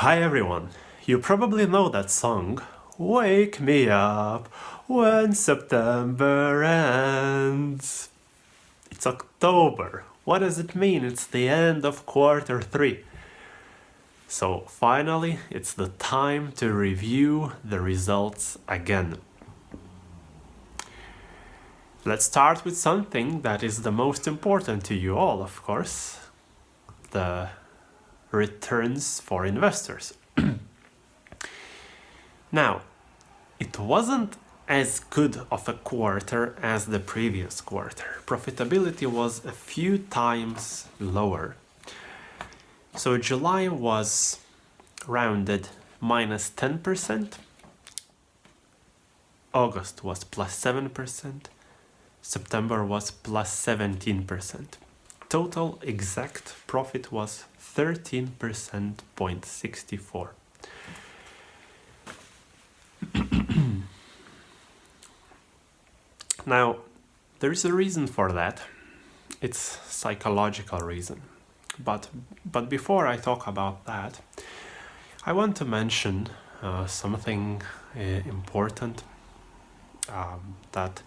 Hi everyone, you probably know that song, Wake Me Up When September Ends. It's October. What does it mean? It's the end of quarter 3. So finally, it's the time to review the results again. Let's start with something that is the most important to you all, of course, the returns for investors. Now, it wasn't as good of a quarter as the previous quarter. Profitability was a few times lower. So July was rounded minus 10%, August was plus 7%, September was plus 17%. Total exact profit was 13.64%. Now, there is a reason for that. It's psychological reason. But before I talk about that, I want to mention something important that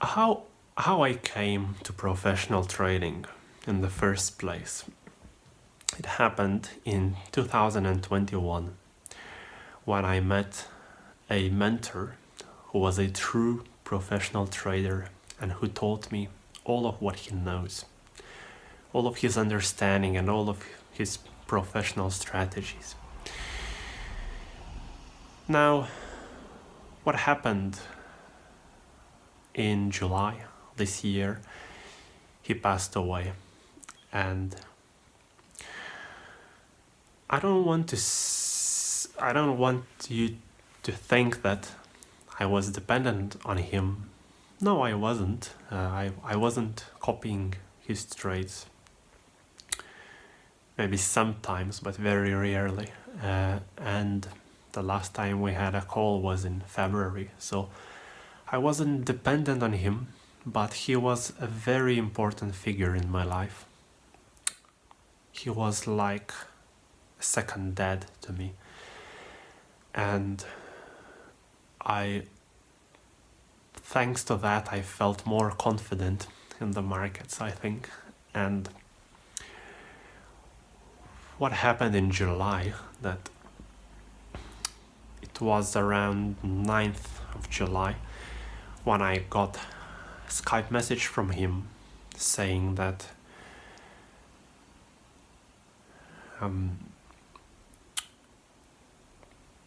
how I came to professional trading in the first place. It happened in 2021 when I met a mentor who was a true professional trader and who taught me all of what he knows, all of his understanding and all of his professional strategies. Now, what happened in July this year? He passed away, and I don't want you to think that I was dependent on him. No, I wasn't. I wasn't copying his trades. Maybe sometimes, but very rarely. And the last time we had a call was in February. So I wasn't dependent on him, but he was a very important figure in my life. He was like a second dad to me. And thanks to that, I felt more confident in the markets, I think. And what happened in July, that it was around 9th of July when I got a Skype message from him saying that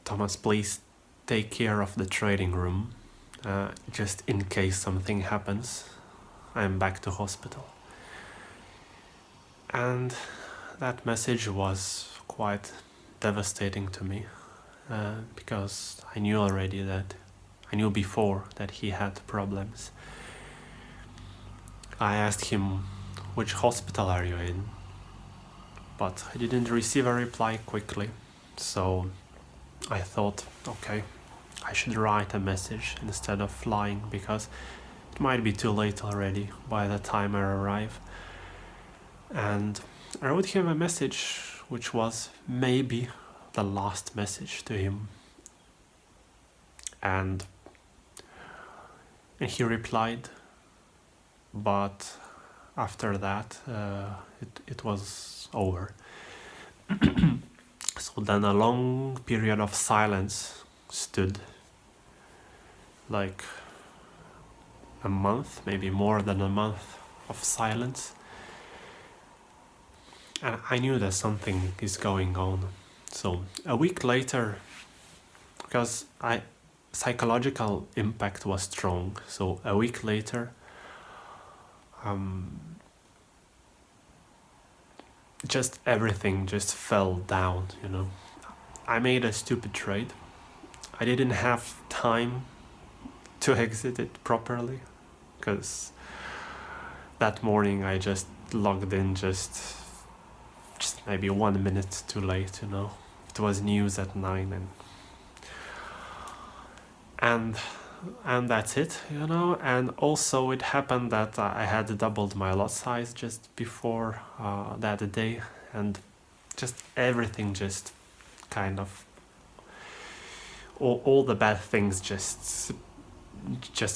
Thomas, please take care of the trading room, just in case something happens. I'm back to hospital. And that message was quite devastating to me, because I knew before that he had problems. I asked him, which hospital are you in? But I didn't receive a reply quickly, so I thought, okay, I should write a message instead of flying, because it might be too late already by the time I arrive. And I wrote him a message which was maybe the last message to him. And he replied, but after that it was over. So then a long period of silence stood, like a month, maybe more than a month of silence. And I knew that something is going on. So a week later, because psychological impact was strong, so a week later, just everything just fell down, I made a stupid trade. I didn't have time to exit it properly, because that morning I just logged in just maybe 1 minute too late, It was news at 9 and and that's it, you know. And also it happened that I had doubled my lot size just before that day, and just everything just kind of all the bad things just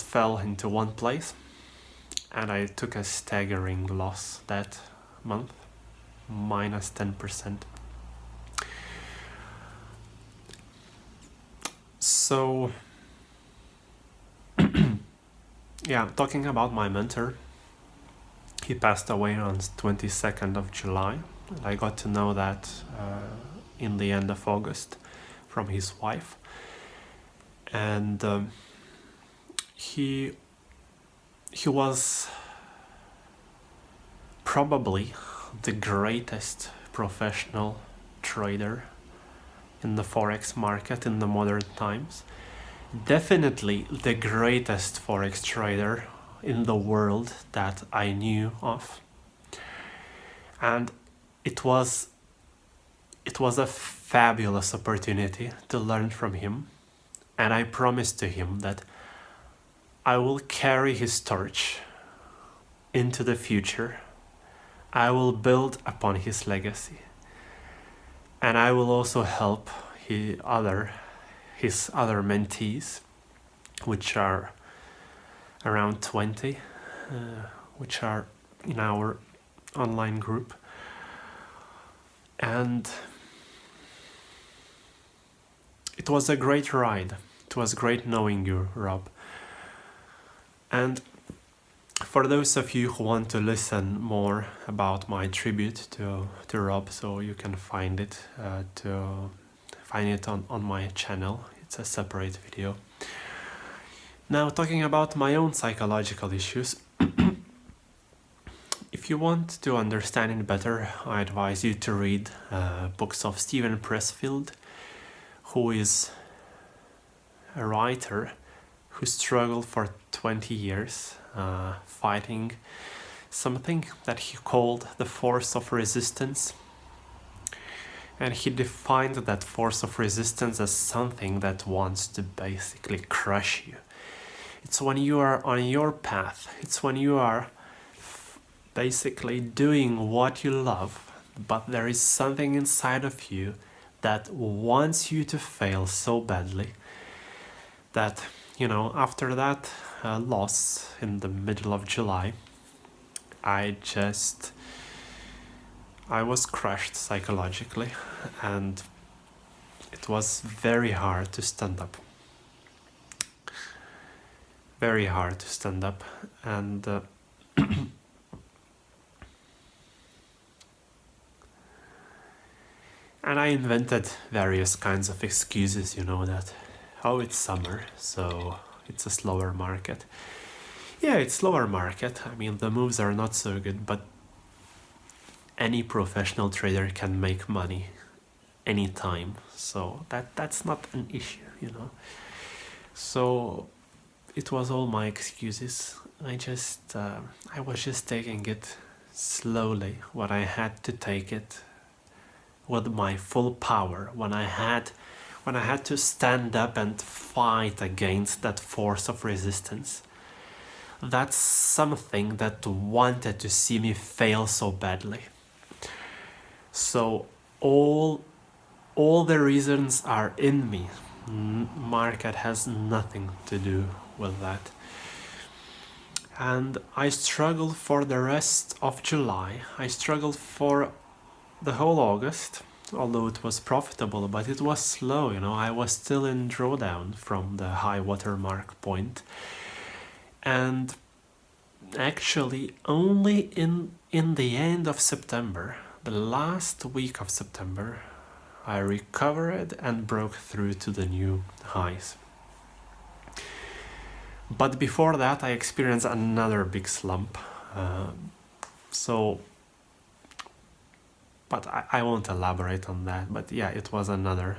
fell into one place, and I took a staggering loss that month, minus 10%. So yeah, talking about my mentor, he passed away on 22nd of July. I got to know that in the end of August from his wife, and he was probably the greatest professional trader in the forex market in the modern times. Definitely the greatest forex trader in the world that I knew of. And it was a fabulous opportunity to learn from him, and I promised to him that I will carry his torch into the future. I will build upon his legacy, and I will also help his other mentees, which are around 20, which are in our online group. And it was a great ride. It was great knowing you, Rob. And for those of you who want to listen more about my tribute to Rob, so you can find it on my channel. It's a separate video. Now, talking about my own psychological issues, if you want to understand it better, I advise you to read books of Steven Pressfield, who is a writer who struggled for 20 years fighting something that he called the force of resistance. And he defined that force of resistance as something that wants to basically crush you. It's when you are on your path. It's when you are basically doing what you love, but there is something inside of you that wants you to fail so badly that, you know, after that loss in the middle of July, I was crushed psychologically, and it was very hard to stand up. Very hard to stand up, and and I invented various kinds of excuses, you know, that, oh, it's summer, so it's a slower market. Yeah, it's slower market. I mean, the moves are not so good, but any professional trader can make money anytime, so that's not an issue, you know. So it was all my excuses. I was just taking it slowly when I had to take it with my full power, when I had to stand up and fight against that force of resistance. That's something that wanted to see me fail so badly. So all the reasons are in me. Market has nothing to do with that. And I struggled for the rest of July. I struggled for the whole August, although it was profitable, but it was slow, you know. I was still in drawdown from the high water mark point. And actually only in the end of September, the last week of September, I recovered and broke through to the new highs. But before that, I experienced another big slump. But I won't elaborate on that. But yeah, it was another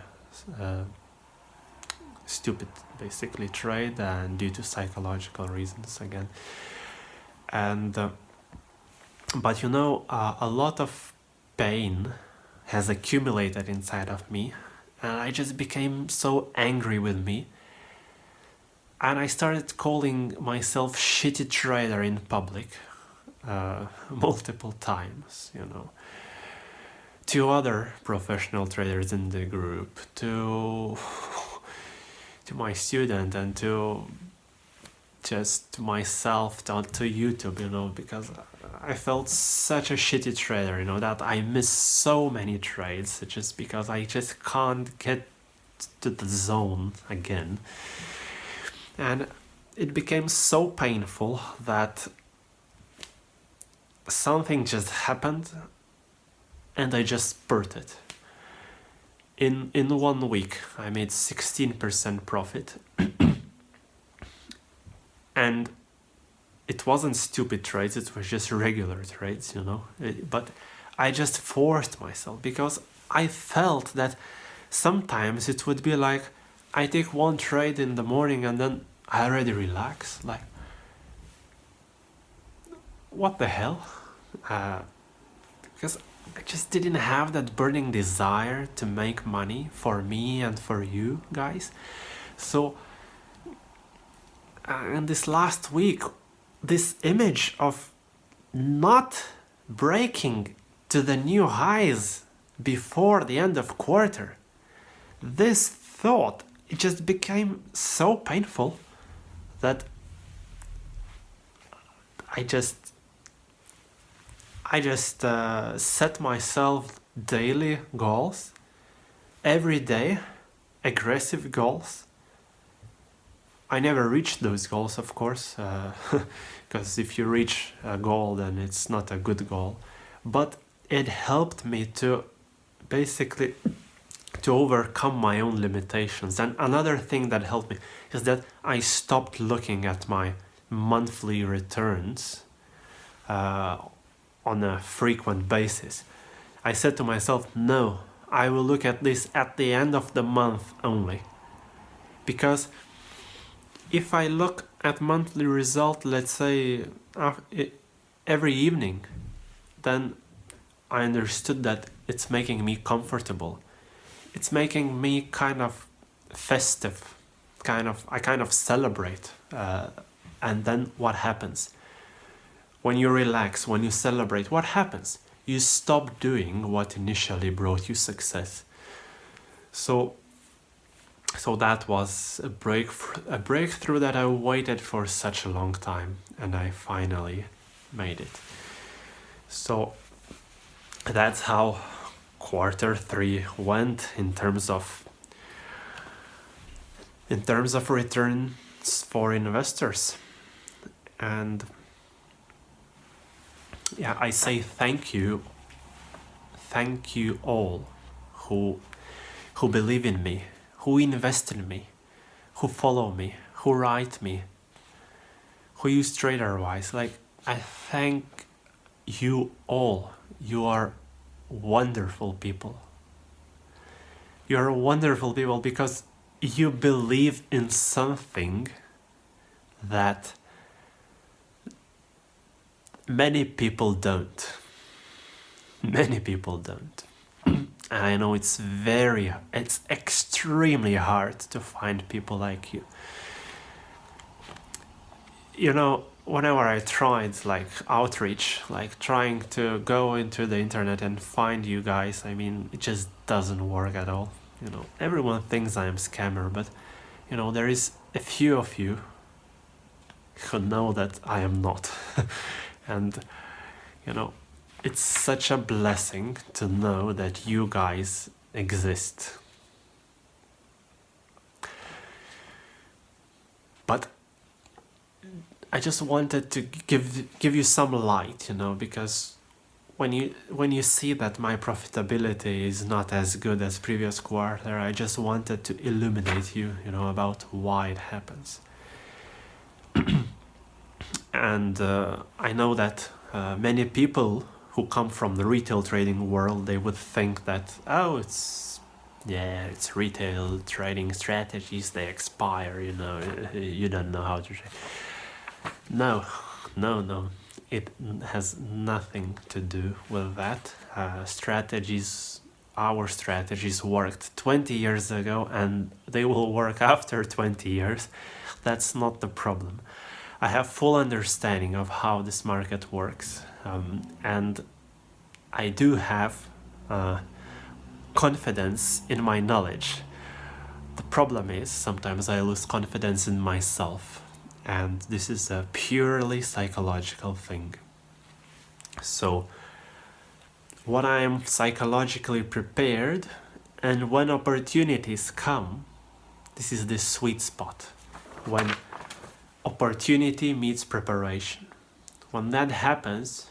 stupid, basically, trade, and due to psychological reasons again. And but you know, a lot of pain has accumulated inside of me, and I just became so angry with me. And I started calling myself shitty trader in public multiple times, you know, to other professional traders in the group, to my student, and to just myself, to YouTube, you know, because I felt such a shitty trader, you know, that I miss so many trades just because I just can't get to the zone again. And it became so painful that something just happened and I just spurted. In 1 week, I made 16% profit. And it wasn't stupid trades, it was just regular trades, you know. But I just forced myself because I felt that sometimes it would be like I take one trade in the morning and then I already relax. Like, what the hell? Because I just didn't have that burning desire to make money for me and for you guys. So, in this last week, this image of not breaking to the new highs before the end of quarter, this thought, it just became so painful that I just set myself daily goals, every day, aggressive goals. I never reached those goals, of course, because if you reach a goal, then it's not a good goal. But it helped me to basically to overcome my own limitations. And another thing that helped me is that I stopped looking at my monthly returns on a frequent basis. I said to myself, no, I will look at this at the end of the month only. Because if I look at monthly result, let's say every evening, then I understood that it's making me comfortable. It's making me kind of festive, I kind of celebrate. And then what happens? When you relax, when you celebrate, what happens? You stop doing what initially brought you success. So that was a breakthrough that I waited for such a long time, and I finally made it. So that's how Q3 went in terms of returns for investors. And yeah, I say thank you all who believe in me, who invest in me, who follow me, who write me, who use TraderWise. Like, I thank you all. You are wonderful people. You are wonderful people because you believe in something that many people don't. Many people don't. And I know it's extremely hard to find people like you. You know, whenever I tried like outreach, like trying to go into the internet and find you guys, I mean, it just doesn't work at all. You know, everyone thinks I'm a scammer, but you know, there is a few of you who know that I am not. And you know, it's such a blessing to know that you guys exist. But I just wanted to give you some light, you know, because when you see that my profitability is not as good as previous quarter, I just wanted to illuminate you, you know, about why it happens. And I know that many people who come from the retail trading world, they would think that, oh, it's retail trading strategies, they expire, you know, you don't know how to trade. No. It has nothing to do with that. Our strategies worked 20 years ago and they will work after 20 years. That's not the problem. I have full understanding of how this market works, and I do have confidence in my knowledge. The problem is sometimes I lose confidence in myself, and this is a purely psychological thing. So when I am psychologically prepared and when opportunities come, this is the sweet spot. When opportunity meets preparation. When that happens,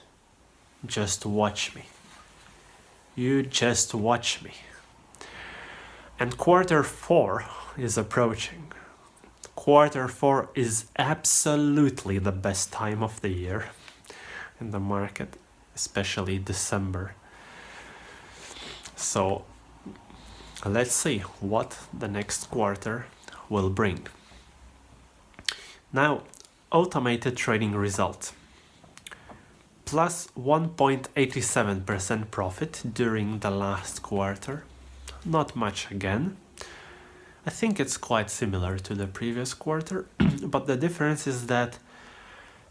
just watch me. You just watch me. And quarter 4 is approaching. Quarter 4 is absolutely the best time of the year in the market, especially December. So let's see what the next quarter will bring. Now, automated trading result. Plus 1.87% profit during the last quarter. Not much again. I think it's quite similar to the previous quarter, but the difference is that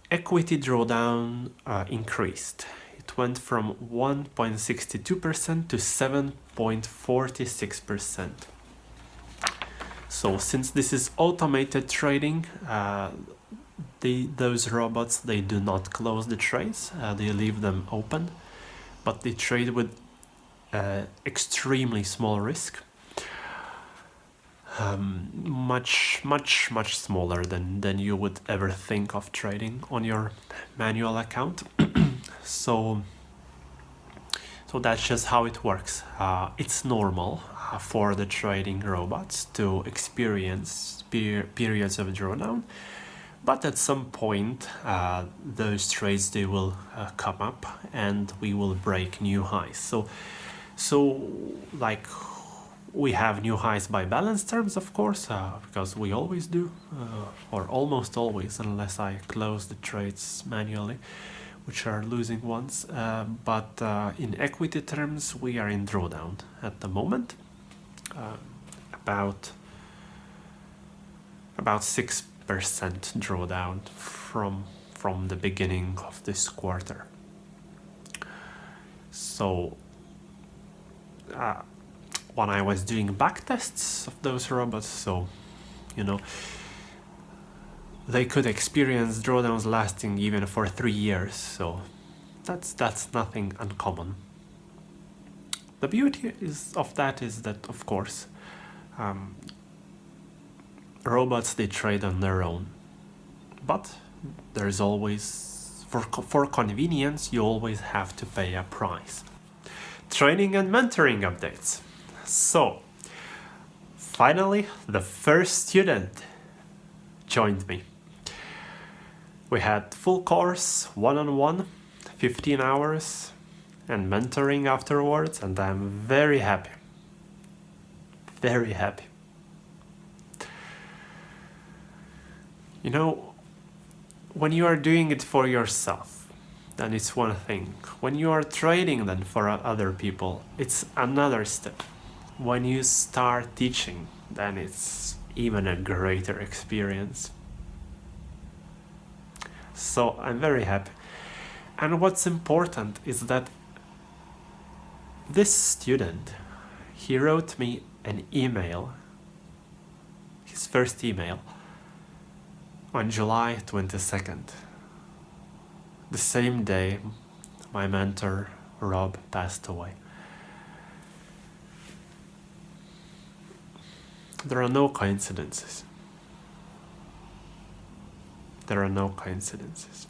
equity drawdown increased. It went from 1.62% to 7.46%. So since this is automated trading, those robots, they do not close the trades, they leave them open, but they trade with extremely small risk, much smaller than you would ever think of trading on your manual account. So that's just how it works. It's normal for the trading robots to experience periods of drawdown, but at some point those trades, they will come up and we will break new highs. So like we have new highs by balance terms, of course, because we always do, or almost always, unless I close the trades manually, which are losing ones. But in equity terms, we are in drawdown at the moment, about 6% drawdown from the beginning of this quarter. So when I was doing back tests of those robots, so they could experience drawdowns lasting even for 3 years, so that's nothing uncommon. The beauty of that is that, of course, robots, they trade on their own, but there's always, for convenience, you always have to pay a price. Training and mentoring updates. So finally, the first student joined me. We had full course, one-on-one, 15 hours, and mentoring afterwards, and I'm very happy. Very happy. When you are doing it for yourself, then it's one thing. When you are trading then for other people, it's another step. When you start teaching, then it's even a greater experience. So I'm very happy. And what's important is that this student, he wrote me an email, his first email, on July 22nd. The same day my mentor, Rob, passed away. There are no coincidences. There are no coincidences.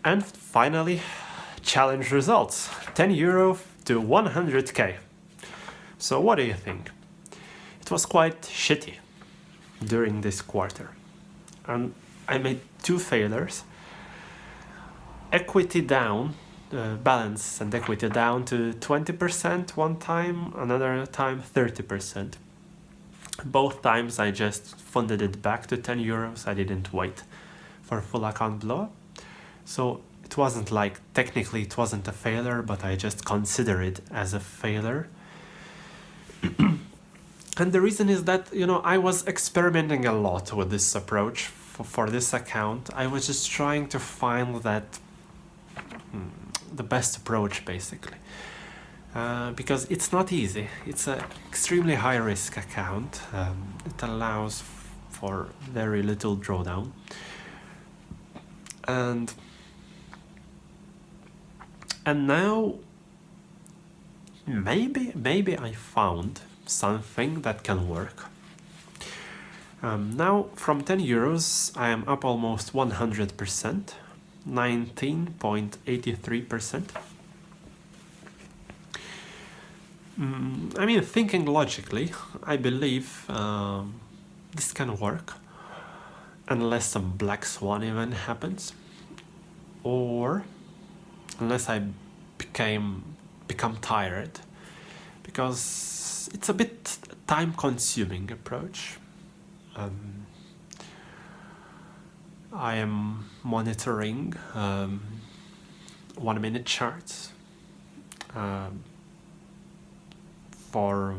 And finally, challenge results. 10 euro to 100k. So what do you think? It was quite shitty during this quarter. And I made 2 failures. Equity down, balance and equity down to 20% one time, another time 30%. Both times I just funded it back to 10 euros. I didn't wait for full account blow. So it wasn't like, technically it wasn't a failure, but I just consider it as a failure. And the reason is that, you know, I was experimenting a lot with this approach for this account. I was just trying to find that the best approach, basically. Because it's not easy. It's an extremely high risk account. It allows for very little drawdown. And now maybe I found something that can work. Now from 10 euros I am up almost 100%, 19.83%. I mean, thinking logically, I believe this can work unless some black swan event happens, or unless I become tired, because it's a bit time-consuming approach. I am monitoring 1 minute charts for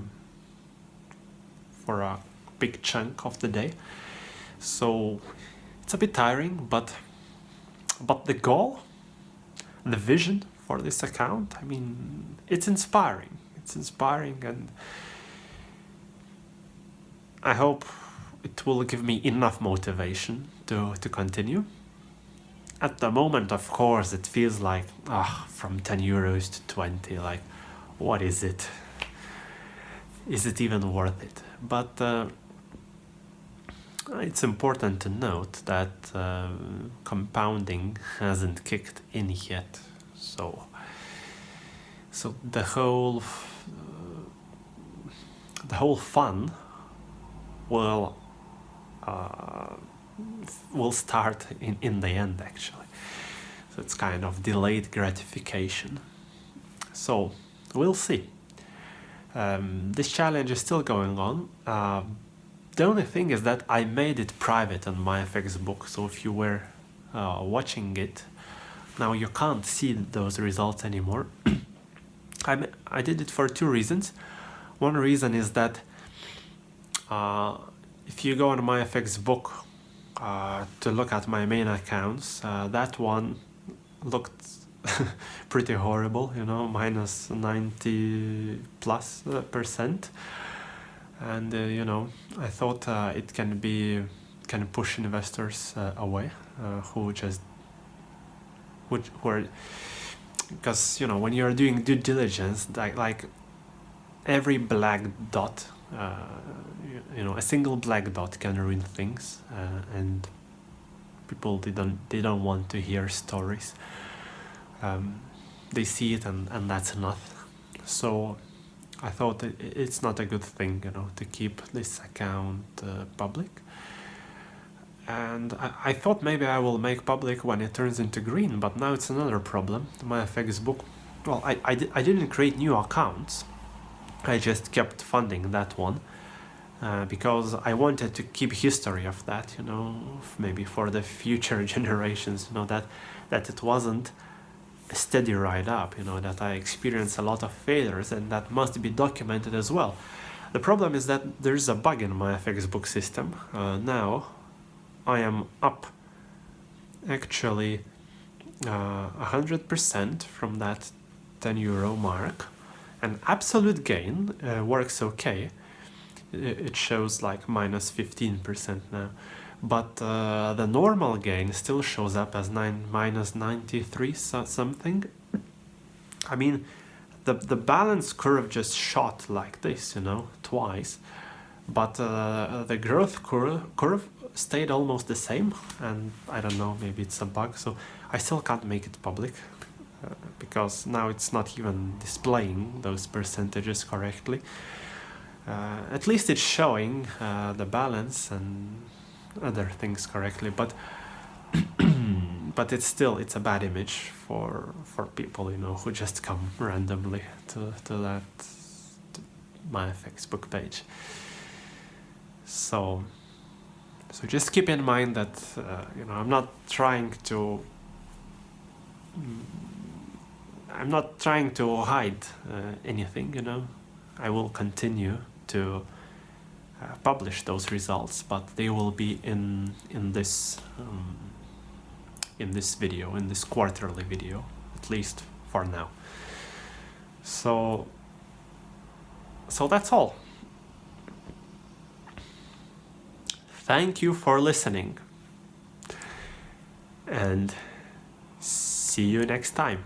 a big chunk of the day, so it's a bit tiring, but the goal, the vision for this account, I mean, it's inspiring. It's inspiring, and I hope it will give me enough motivation to continue. At the moment, of course, it feels like from 10 euros to 20, like, what is it? Is it even worth it? But it's important to note that compounding hasn't kicked in yet, so the whole fun will start in the end, actually. So it's kind of delayed gratification. So we'll see. This challenge is still going on. The only thing is that I made it private on my FX book, so if you were watching it, now you can't see those results anymore. I did it for 2 reasons. One reason is that if you go on my FX book to look at my main accounts, that one looked pretty horrible, you know, minus 90+%. And you know, I thought it can push investors away who are, because, you know, when you're doing due diligence, like every black dot, you know, a single black dot can ruin things, and people, they don't want to hear stories. They see it, and that's enough. So I thought it's not a good thing, you know, to keep this account public. And I thought maybe I will make public when it turns into green, but now it's another problem. My FX book, well, I didn't create new accounts. I just kept funding that one because I wanted to keep history of that, you know, maybe for the future generations, you know, that it wasn't a steady ride up, you know, that I experienced a lot of failures, and that must be documented as well. The problem is that there's a bug in my FX book system. Now I am up actually 100% from that 10 euro mark, and absolute gain works okay. It shows like minus 15% now, but the normal gain still shows up as minus 93 something. I mean, the balance curve just shot like this, you know, twice, but the growth curve stayed almost the same, and I don't know, maybe it's a bug, so I still can't make it public because now it's not even displaying those percentages correctly. At least it's showing the balance and other things correctly, but but it's a bad image for people, you know, who just come randomly to my FX book page. So just keep in mind that you know, I'm not trying to hide anything, you know. I will continue to publish those results, but they will be in this video, in this quarterly video, at least for now. So that's all. Thank you for listening, and see you next time.